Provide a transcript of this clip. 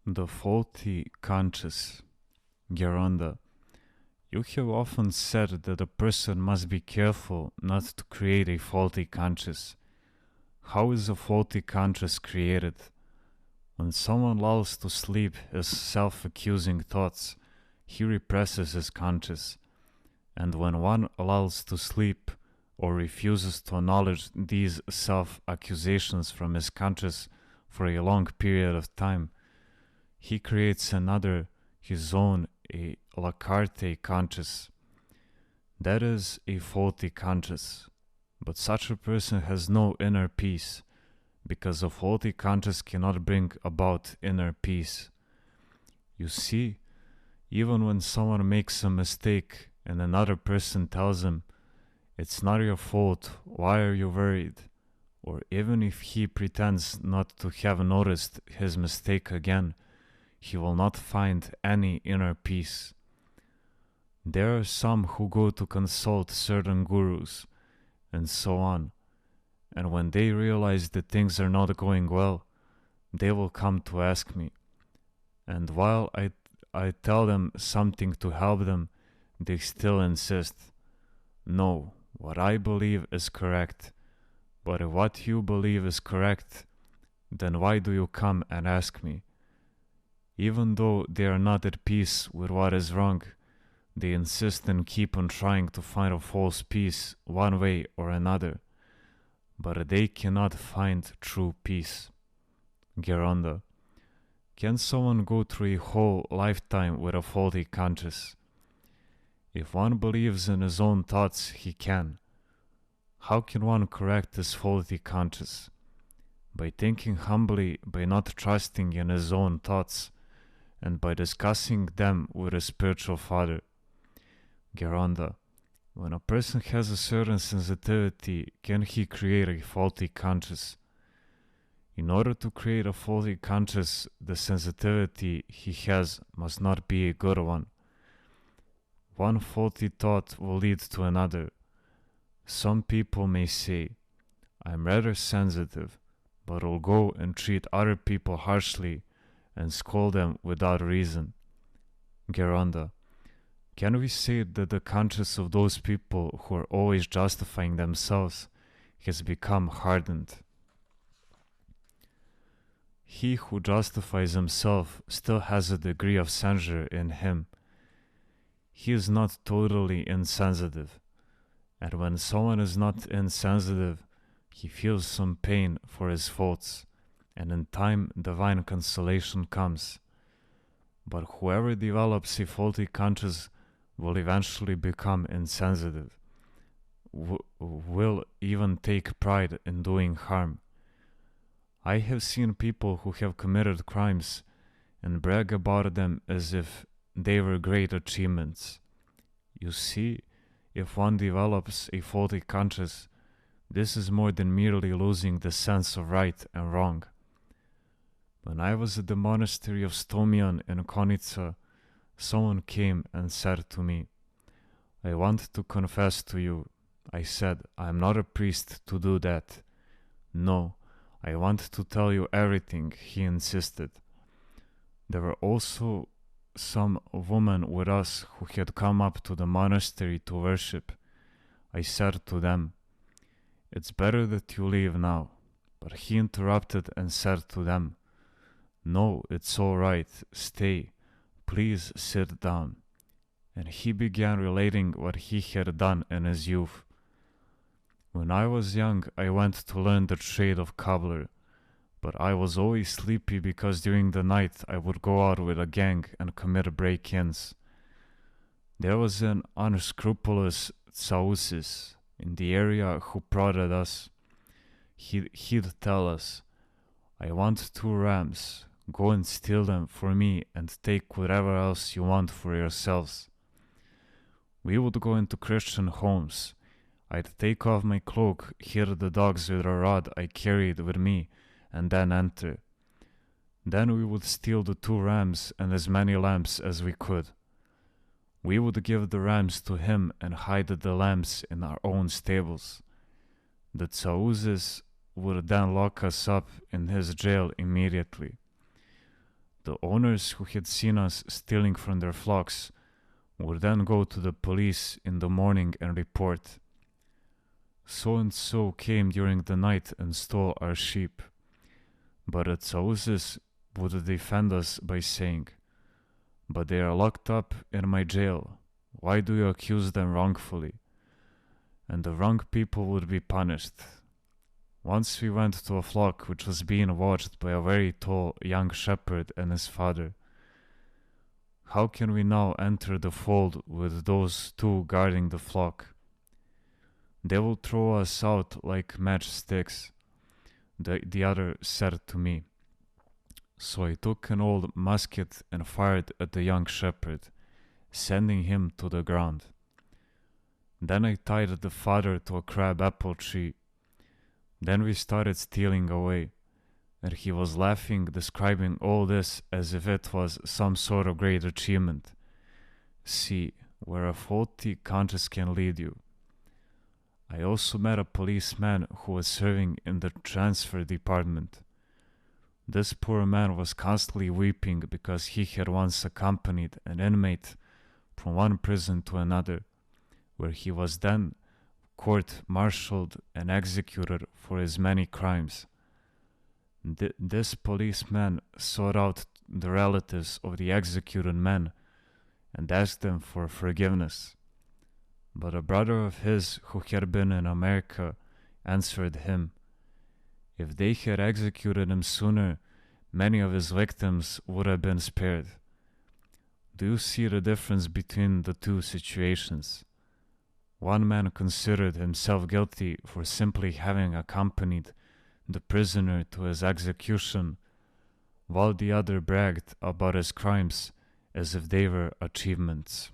The faulty conscience. Geronda, you have often said that a person must be careful not to create a faulty conscience. How is a faulty conscience created? When someone lulls to sleep his self-accusing thoughts, he represses his conscience. And when one lulls to sleep or refuses to acknowledge these self-accusations from his conscience for a long period of time, he creates another, his own, a la carte conscience. That is a faulty conscience. But such a person has no inner peace, because a faulty conscience cannot bring about inner peace. You see, even when someone makes a mistake and another person tells him, "It's not your fault, why are you worried?" Or even if he pretends not to have noticed his mistake again, he will not find any inner peace. There are some who go to consult certain gurus, and so on, and when they realize that things are not going well, they will come to ask me. And while I tell them something to help them, they still insist, "No, what I believe is correct." But if what you believe is correct, then why do you come and ask me? Even though they are not at peace with what is wrong, they insist and keep on trying to find a false peace one way or another. But they cannot find true peace. Geronda, can someone go through a whole lifetime with a faulty conscience? If one believes in his own thoughts, he can. How can one correct his faulty conscience? By thinking humbly, by not trusting in his own thoughts, and by discussing them with a spiritual father. Geronda, when a person has a certain sensitivity, can he create a faulty conscience? In order to create a faulty conscience, the sensitivity he has must not be a good one. One faulty thought will lead to another. Some people may say, "I'm rather sensitive," but will go and treat other people harshly and scold them without reason. Geronda, can we say that the conscience of those people who are always justifying themselves has become hardened? He who justifies himself still has a degree of censure in him. He is not totally insensitive, and when someone is not insensitive, he feels some pain for his faults, and in time divine consolation comes. But whoever develops a faulty conscience will eventually become insensitive, will even take pride in doing harm. I have seen people who have committed crimes and brag about them as if they were great achievements. You see, if one develops a faulty conscience, this is more than merely losing the sense of right and wrong. When I was at the monastery of Stomian in Konica, someone came and said to me, "I want to confess to you." I said, "I am not a priest to do that." "No, I want to tell you everything," he insisted. There were also some women with us who had come up to the monastery to worship. I said to them, "It's better that you leave now." But he interrupted and said to them, "No, it's all right, stay, please sit down." And he began relating what he had done in his youth. When I was young, I went to learn the trade of cobbler, but I was always sleepy because during the night I would go out with a gang and commit break-ins. There was an unscrupulous Tsausis in the area who prodded us. He'd tell us, "I want 2 rams, go and steal them for me and take whatever else you want for yourselves." We would go into Christian homes. I'd take off my cloak, hit the dogs with a rod I carried with me, and then enter. Then we would steal the 2 rams and as many lambs as we could. We would give the rams to him and hide the lambs in our own stables. The Tsausis would then lock us up in his jail immediately. The owners who had seen us stealing from their flocks would then go to the police in the morning and report, "So and so came during the night and stole our sheep." But the Tsauzes would defend us by saying, "But they are locked up in my jail. Why do you accuse them wrongfully?" And the wrong people would be punished. Once we went to a flock which was being watched by a very tall young shepherd and his father. How can we now enter the fold with those two guarding the flock? They will throw us out like matchsticks, the other said to me. So I took an old musket and fired at the young shepherd, sending him to the ground. Then I tied the father to a crab apple tree. Then we started stealing away, and he was laughing, describing all this as if it was some sort of great achievement. See where a faulty conscience can lead you. I also met a policeman who was serving in the transfer department. This poor man was constantly weeping because he had once accompanied an inmate from one prison to another, where he was then court-martialed and executed for his many crimes. This policeman sought out the relatives of the executed men and asked them for forgiveness. But a brother of his who had been in America answered him, if they had executed him sooner, many of his victims would have been spared. Do you see the difference between the two situations? One man considered himself guilty for simply having accompanied the prisoner to his execution, while the other bragged about his crimes as if they were achievements.